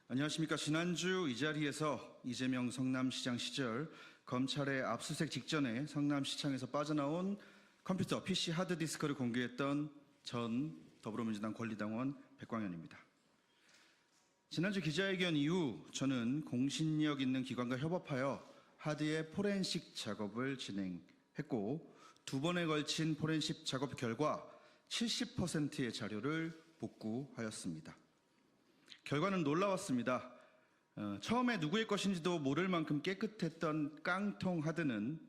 안녕하십니까. 지난주 이 자리에서 이재명 성남시장 시절 검찰의 압수수색 직전에 성남시청에서 빠져나온 컴퓨터 PC 하드디스크를 공개했던 전 더불어민주당 권리당원 백광현입니다. 지난주 기자회견 이후 저는 공신력 있는 기관과 협업하여 하드의 포렌식 작업을 진행했고, 2번에 걸친 포렌식 작업 결과 70%의 자료를 복구하였습니다. 결과는 놀라웠습니다. 처음에 누구의 것인지도 모를 만큼 깨끗했던 깡통 하드는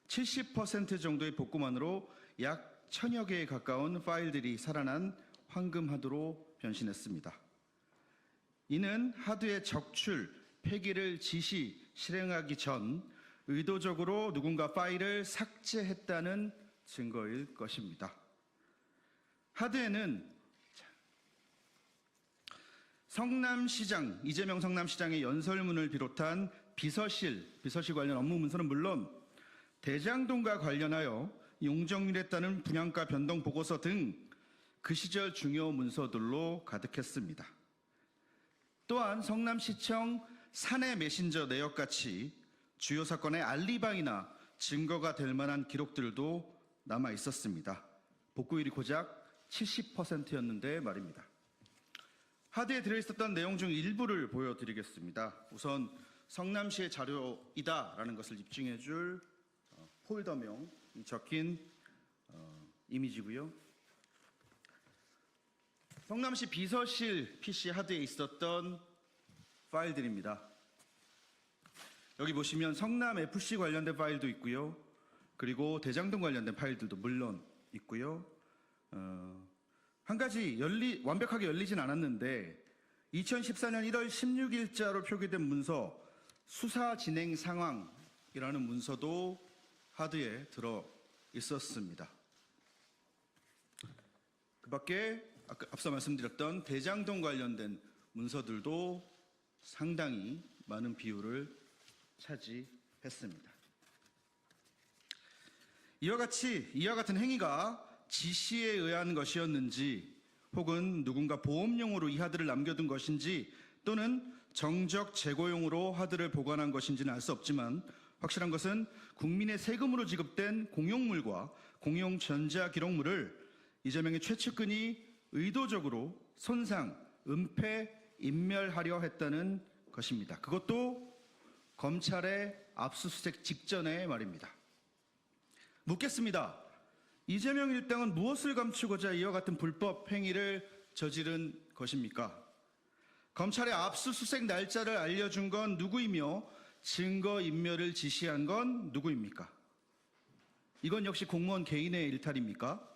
70% 정도의 복구만으로 약 1000여 개에 가까운 파일들이 살아난 황금 하드로 변신했습니다. 이는 하드의 적출, 폐기를 실행하기 전 의도적으로 누군가 파일을 삭제했다는 증거일 것입니다. 하드에는 성남시장, 이재명 성남시장의 연설문을 비롯한 비서실 관련 업무 문서는 물론 대장동과 관련하여 용적률에 따른 분양가 변동 보고서 등 그 시절 중요 문서들로 가득했습니다. 또한 성남시청 사내 메신저 내역같이 주요 사건의 알리바이나 증거가 될 만한 기록들도 남아 있었습니다. 복구율이 고작 70%였는데 말입니다. 하드에 들어있었던 내용 중 일부를 보여드리겠습니다. 우선 성남시의 자료이다라는 것을 입증해줄 폴더명이 적힌 이미지고요. 성남시 비서실 PC 하드에 있었던 파일들입니다. 여기 보시면 성남FC 관련된 파일도 있고요. 그리고 대장동 관련된 파일들도 물론 있고요. 한 가지 완벽하게 열리진 않았는데 2014년 1월 16일자로 표기된 문서 수사 진행 상황이라는 문서도 하드에 들어 있었습니다. 그 밖에 앞서 말씀드렸던 대장동 관련된 문서들도 상당히 많은 비율을 차지했습니다. 이와 같은 행위가 지시에 의한 것이었는지, 혹은 누군가 보험용으로 이 하드를 남겨둔 것인지, 또는 정적 재고용으로 하드를 보관한 것인지는 알 수 없지만 확실한 것은 국민의 세금으로 지급된 공용물과 공용 전자기록물을 이재명의 최측근이 의도적으로 손상, 은폐, 인멸하려 했다는 것입니다. 그것도 검찰의 압수수색 직전의 말입니다. 묻겠습니다. 이재명 일당은 무엇을 감추고자 이와 같은 불법 행위를 저지른 것입니까? 검찰의 압수수색 날짜를 알려준 건 누구이며 증거인멸을 지시한 건 누구입니까? 이건 역시 공무원 개인의 일탈입니까?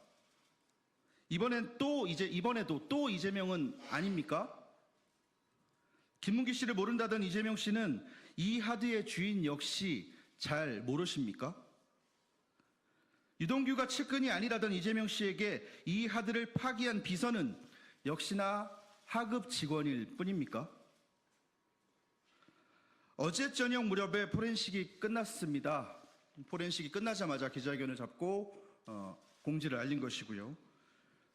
이번에도 또 이재명은 아닙니까? 김문기 씨를 모른다던 이재명 씨는 이 하드의 주인 역시 잘 모르십니까? 유동규가 측근이 아니라던 이재명 씨에게 이 하드를 파기한 비서는 역시나 하급 직원일 뿐입니까? 어제 저녁 무렵에 포렌식이 끝났습니다. 포렌식이 끝나자마자 기자회견을 잡고 공지를 알린 것이고요.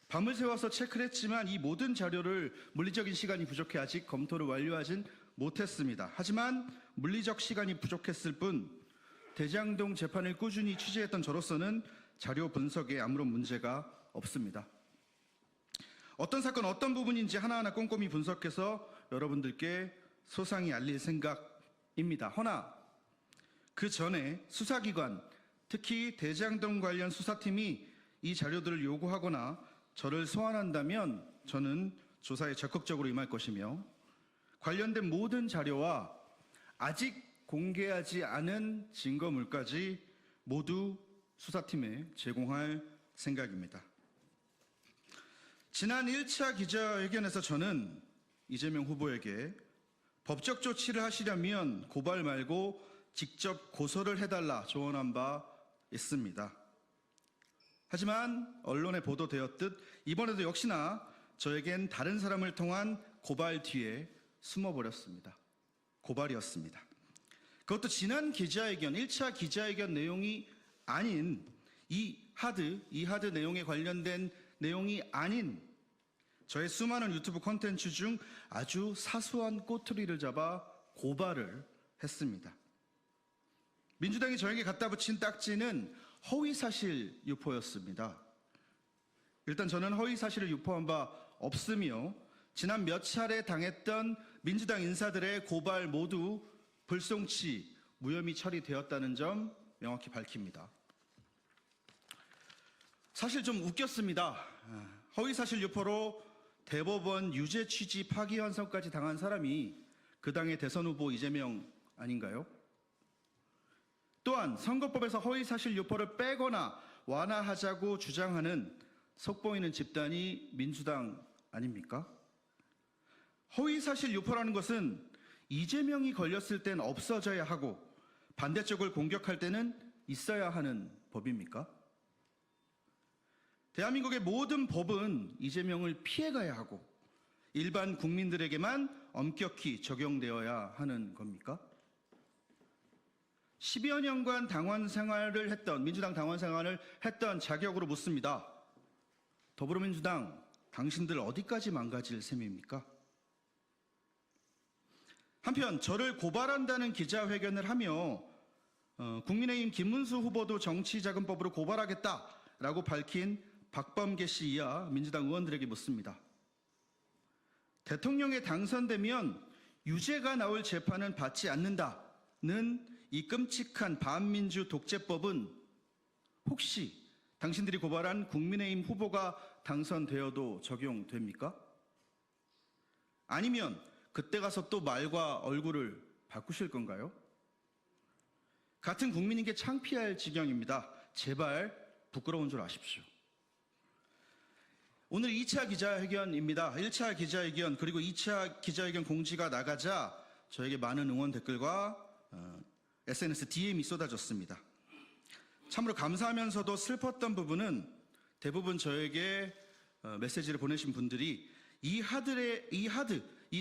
밤을 새워서 체크를 했지만 이 모든 자료를 물리적인 시간이 부족해 아직 검토를 완료하진 못했습니다. 하지만 물리적 시간이 부족했을 뿐 대장동 재판을 꾸준히 취재했던 저로서는 자료 분석에 아무런 문제가 없습니다. 어떤 사건 어떤 부분인지 하나하나 꼼꼼히 분석해서 여러분들께 소상히 알릴 생각입니다. 허나 그 전에 수사기관, 특히 대장동 관련 수사팀이 이 자료들을 요구하거나 저를 소환한다면 저는 조사에 적극적으로 임할 것이며, 관련된 모든 자료와 아직 공개하지 않은 증거물까지 모두 수사팀에 제공할 생각입니다. 지난 1차 기자회견에서 저는 이재명 후보에게 법적 조치를 하시려면 고발 말고 직접 고소를 해달라 조언한 바 있습니다. 하지만 언론에 보도되었듯 이번에도 역시나 저에겐 다른 사람을 통한 고발 뒤에 숨어버렸습니다. 고발이었습니다. 그것도 지난 기자회견, 1차 기자회견 내용이 아닌 이 하드 내용에 관련된 내용이 아닌 저의 수많은 유튜브 콘텐츠 중 아주 사소한 꼬투리를 잡아 고발을 했습니다. 민주당이 저에게 갖다 붙인 딱지는 허위사실 유포였습니다. 일단 저는 허위사실을 유포한 바 없으며 지난 몇 차례 당했던 민주당 인사들의 고발 모두 불송치, 무혐의 처리되었다는 점 명확히 밝힙니다. 사실 좀 웃겼습니다. 허위사실 유포로 대법원 유죄 취지 파기환송까지 당한 사람이 그 당의 대선 후보 이재명 아닌가요? 또한 선거법에서 허위사실 유포를 빼거나 완화하자고 주장하는 속보이는 집단이 민주당 아닙니까? 허위사실 유포라는 것은 이재명이 걸렸을 땐 없어져야 하고 반대쪽을 공격할 때는 있어야 하는 법입니까? 대한민국의 모든 법은 이재명을 피해가야 하고 일반 국민들에게만 엄격히 적용되어야 하는 겁니까? 10여 년간 당원 생활을 했던, 민주당 당원 생활을 했던 자격으로 묻습니다. 더불어민주당, 당신들 어디까지 망가질 셈입니까? 한편 저를 고발한다는 기자회견을 하며 국민의힘 김문수 후보도 정치자금법으로 고발하겠다라고 밝힌 박범계 씨 이하 민주당 의원들에게 묻습니다. 대통령에 당선되면 유죄가 나올 재판은 받지 않는다는 이 끔찍한 반민주 독재법은 혹시 당신들이 고발한 국민의힘 후보가 당선되어도 적용됩니까? 아니면 그때 가서 또 말과 얼굴을 바꾸실 건가요? 같은 국민에게 창피할 지경입니다. 제발 부끄러운 줄 아십시오. 오늘 2차 기자회견입니다. 1차 기자회견 그리고 2차 기자회견 공지가 나가자 저에게 많은 응원 댓글과 SNS DM이 쏟아졌습니다. 참으로 감사하면서도 슬펐던 부분은 대부분 저에게 메시지를 보내신 분들이 이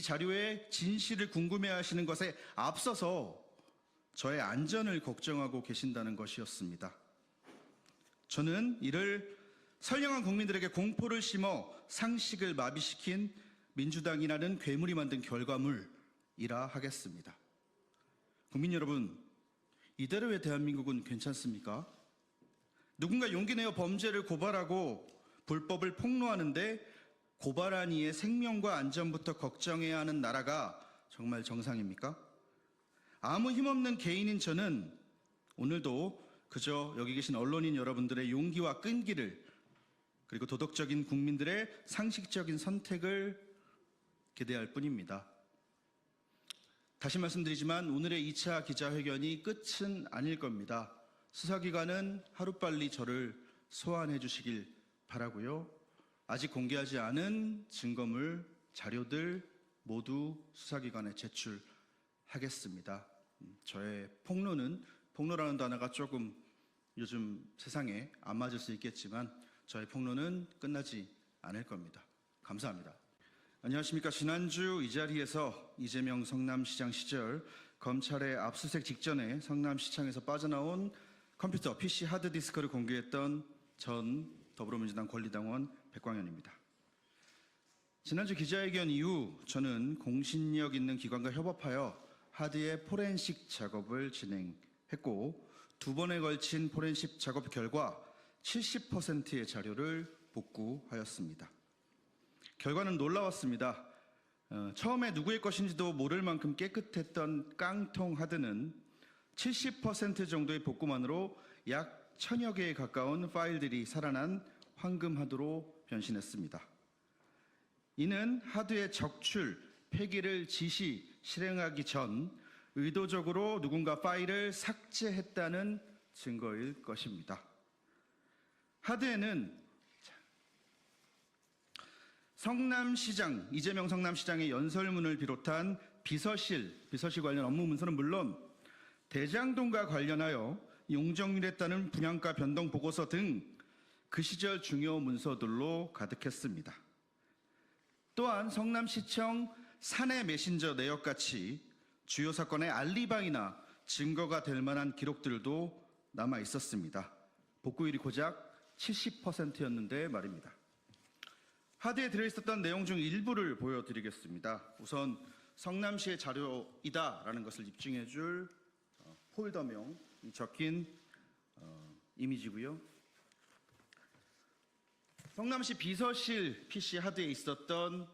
자료의 진실을 궁금해하시는 것에 앞서서 저의 안전을 걱정하고 계신다는 것이었습니다. 저는 이를 선량한 국민들에게 공포를 심어 상식을 마비시킨 민주당이라는 괴물이 만든 결과물이라 하겠습니다. 국민 여러분, 이대로의 대한민국은 괜찮습니까? 누군가 용기 내어 범죄를 고발하고 불법을 폭로하는데 고발한 이의 생명과 안전부터 걱정해야 하는 나라가 정말 정상입니까? 아무 힘없는 개인인 저는 오늘도 그저 여기 계신 언론인 여러분들의 용기와 끈기를 그리고 도덕적인 국민들의 상식적인 선택을 기대할 뿐입니다. 다시 말씀드리지만 오늘의 2차 기자회견이 끝은 아닐 겁니다. 수사기관은 하루빨리 저를 소환해 주시길 바라고요. 아직 공개하지 않은 증거물, 자료들 모두 수사기관에 제출하겠습니다. 저의 폭로라는 단어가 조금 요즘 세상에 안 맞을 수 있겠지만 저의 폭로는 끝나지 않을 겁니다. 감사합니다. 안녕하십니까. 지난주 이 자리에서 이재명 성남시장 시절 검찰의 압수수색 직전에 성남시청에서 빠져나온 컴퓨터 PC 하드디스크를 공개했던 전 더불어민주당 권리당원 백광현입니다. 지난주 기자회견 이후 저는 공신력 있는 기관과 협업하여 하드의 포렌식 작업을 진행했고 2번에 걸친 포렌식 작업 결과 70%의 자료를 복구하였습니다. 결과는 놀라웠습니다. 처음에 누구의 것인지도 모를 만큼 깨끗했던 깡통 하드는 70% 정도의 복구만으로 약 1000여 개에 가까운 파일들이 살아난 황금 하드로 변신했습니다. 이는 하드의 적출, 폐기를 실행하기 전 의도적으로 누군가 파일을 삭제했다는 증거일 것입니다. 하드에는 이재명 성남시장의 연설문을 비롯한 비서실 관련 업무 문서는 물론 대장동과 관련하여 용적률에 따른 분양가 변동 보고서 등 그 시절 중요 문서들로 가득했습니다. 또한 성남시청 사내 메신저 내역같이 주요 사건의 알리바이나 증거가 될 만한 기록들도 남아 있었습니다. 복구율이 고작 70%였는데 말입니다. 하드에 들어있었던 내용 중 일부를 보여드리겠습니다. 우선 성남시의 자료이다라는 것을 입증해줄 폴더명이 적힌 이미지고요. 성남시 비서실 PC 하드에 있었던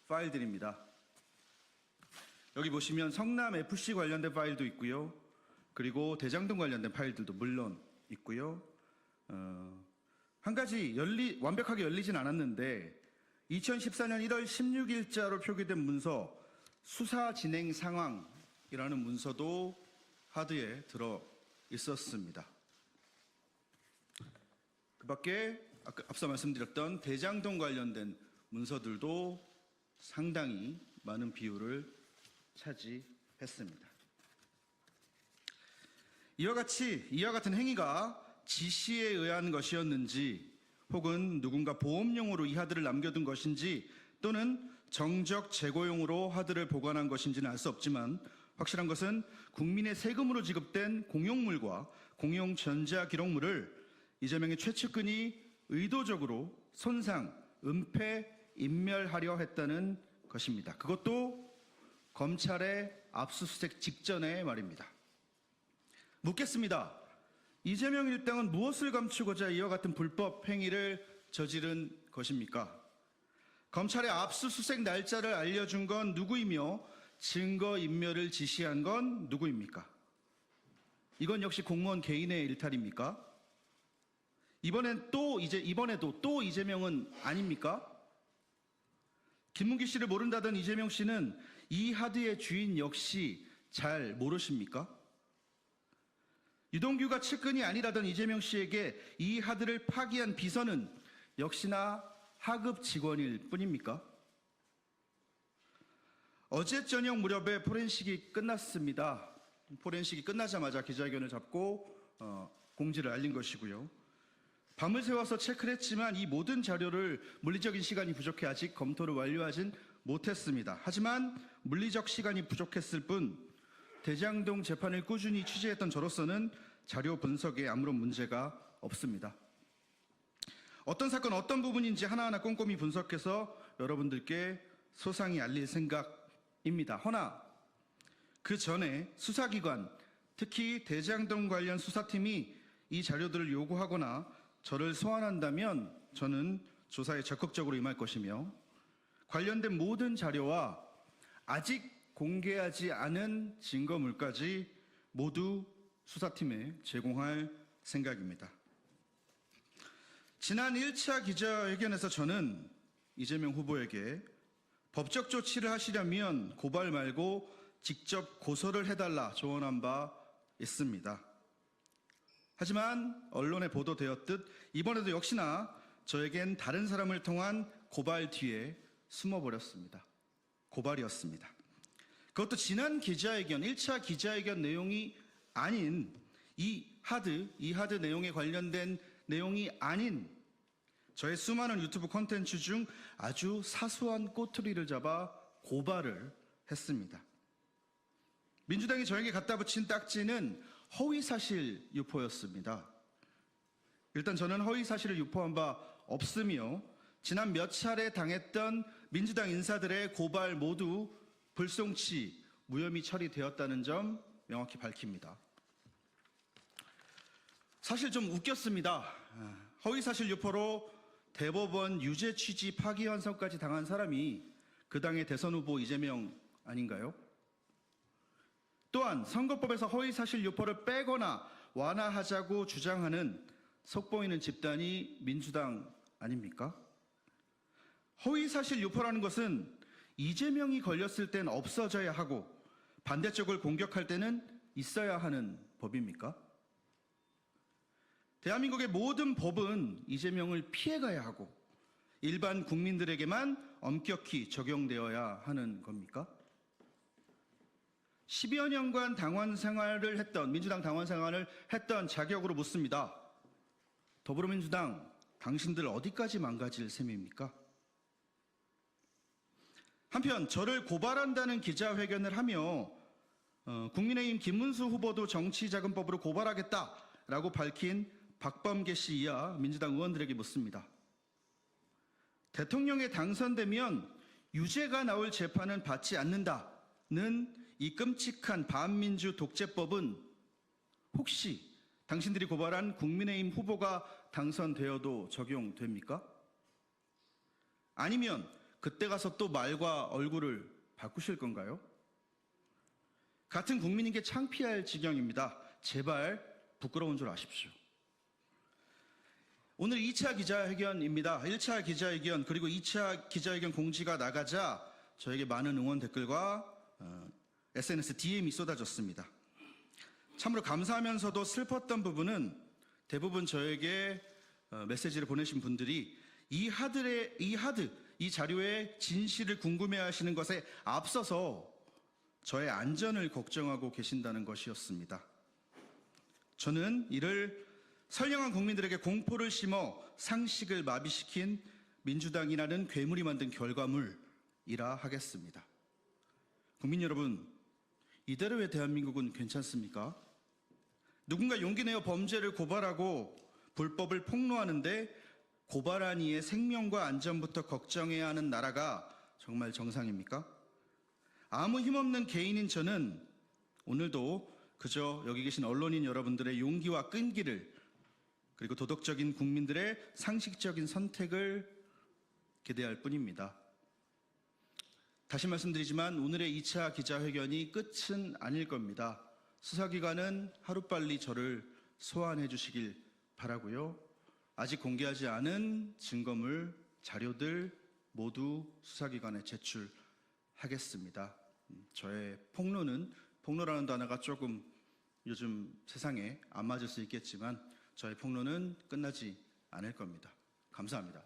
파일들입니다. 여기 보시면 성남 FC 관련된 파일도 있고요. 그리고 대장동 관련된 파일들도 물론 있고요. 한 가지 완벽하게 열리진 않았는데 2014년 1월 16일자로 표기된 문서 수사 진행 상황이라는 문서도 하드에 들어 있었습니다. 그 밖에 앞서 말씀드렸던 대장동 관련된 문서들도 상당히 많은 비율을 차지했습니다. 이와 같은 행위가 지시에 의한 것이었는지 혹은 누군가 보험용으로 이 하드를 남겨둔 것인지 또는 정적 재고용으로 하드를 보관한 것인지는 알 수 없지만 확실한 것은 국민의 세금으로 지급된 공용물과 공용 전자기록물을 이재명의 최측근이 의도적으로 손상, 은폐, 인멸하려 했다는 것입니다. 그것도 검찰의 압수수색 직전의 말입니다. 묻겠습니다. 이재명 일당은 무엇을 감추고자 이와 같은 불법 행위를 저지른 것입니까? 검찰의 압수수색 날짜를 알려준 건 누구이며 증거인멸을 지시한 건 누구입니까? 이건 역시 공무원 개인의 일탈입니까? 이번에도 또 이재명은 아닙니까? 김문기 씨를 모른다던 이재명 씨는 이 하드의 주인 역시 잘 모르십니까? 유동규가 측근이 아니라던 이재명 씨에게 이 하드를 파기한 비서는 역시나 하급 직원일 뿐입니까? 어제 저녁 무렵에 포렌식이 끝났습니다. 포렌식이 끝나자마자 기자회견을 잡고 공지를 알린 것이고요. 밤을 새워서 체크를 했지만 이 모든 자료를 물리적인 시간이 부족해 아직 검토를 완료하진 못했습니다. 하지만 물리적 시간이 부족했을 뿐 대장동 재판을 꾸준히 취재했던 저로서는 자료 분석에 아무런 문제가 없습니다. 어떤 사건 어떤 부분인지 하나하나 꼼꼼히 분석해서 여러분들께 소상히 알릴 생각입니다. 허나 그 전에 수사기관, 특히 대장동 관련 수사팀이 이 자료들을 요구하거나 저를 소환한다면 저는 조사에 적극적으로 임할 것이며 관련된 모든 자료와 아직 공개하지 않은 증거물까지 모두 수사팀에 제공할 생각입니다. 지난 1차 기자회견에서 저는 이재명 후보에게 법적 조치를 하시려면 고발 말고 직접 고소를 해달라 조언한 바 있습니다. 하지만 언론에 보도되었듯 이번에도 역시나 저에겐 다른 사람을 통한 고발 뒤에 숨어버렸습니다. 고발이었습니다. 그것도 지난 기자회견, 1차 기자회견 내용이 아닌 이 하드 내용에 관련된 내용이 아닌 저의 수많은 유튜브 콘텐츠 중 아주 사소한 꼬투리를 잡아 고발을 했습니다. 민주당이 저에게 갖다 붙인 딱지는 허위사실 유포였습니다. 일단 저는 허위사실을 유포한 바 없으며 지난 몇 차례 당했던 민주당 인사들의 고발 모두 불송치, 무혐의 처리되었다는 점 명확히 밝힙니다. 사실 좀 웃겼습니다. 허위사실 유포로 대법원 유죄 취지 파기환송까지 당한 사람이 그 당의 대선 후보 이재명 아닌가요? 또한 선거법에서 허위사실 유포를 빼거나 완화하자고 주장하는 속보이는 집단이 민주당 아닙니까? 허위사실 유포라는 것은 이재명이 걸렸을 땐 없어져야 하고 반대쪽을 공격할 때는 있어야 하는 법입니까? 대한민국의 모든 법은 이재명을 피해가야 하고 일반 국민들에게만 엄격히 적용되어야 하는 겁니까? 10여 년간 당원 생활을 했던, 민주당 당원 생활을 했던 자격으로 묻습니다. 더불어민주당, 당신들 어디까지 망가질 셈입니까? 한편 저를 고발한다는 기자회견을 하며 국민의힘 김문수 후보도 정치자금법으로 고발하겠다라고 밝힌 박범계 씨 이하 민주당 의원들에게 묻습니다. 대통령에 당선되면 유죄가 나올 재판은 받지 않는다는 이 끔찍한 반민주 독재법은 혹시 당신들이 고발한 국민의힘 후보가 당선되어도 적용됩니까? 아니면 그때 가서 또 말과 얼굴을 바꾸실 건가요? 같은 국민인 게 창피할 지경입니다. 제발 부끄러운 줄 아십시오. 오늘 2차 기자회견입니다. 1차 기자회견 그리고 2차 기자회견 공지가 나가자 저에게 많은 응원 댓글과 SNS DM이 쏟아졌습니다. 참으로 감사하면서도 슬펐던 부분은 대부분 저에게 메시지를 보내신 분들이 이 자료의 진실을 궁금해하시는 것에 앞서서 저의 안전을 걱정하고 계신다는 것이었습니다. 저는 이를 선량한 국민들에게 공포를 심어 상식을 마비시킨 민주당이라는 괴물이 만든 결과물이라 하겠습니다. 국민 여러분, 이대로의 대한민국은 괜찮습니까? 누군가 용기 내어 범죄를 고발하고 불법을 폭로하는데 고발한 이의 생명과 안전부터 걱정해야 하는 나라가 정말 정상입니까? 아무 힘없는 개인인 저는 오늘도 그저 여기 계신 언론인 여러분들의 용기와 끈기를 그리고 도덕적인 국민들의 상식적인 선택을 기대할 뿐입니다. 다시 말씀드리지만 오늘의 2차 기자회견이 끝은 아닐 겁니다. 수사기관은 하루빨리 저를 소환해 주시길 바라고요. 아직 공개하지 않은 증거물, 자료들 모두 수사기관에 제출하겠습니다. 저의 폭로라는 단어가 조금 요즘 세상에 안 맞을 수 있겠지만 저의 폭로는 끝나지 않을 겁니다. 감사합니다.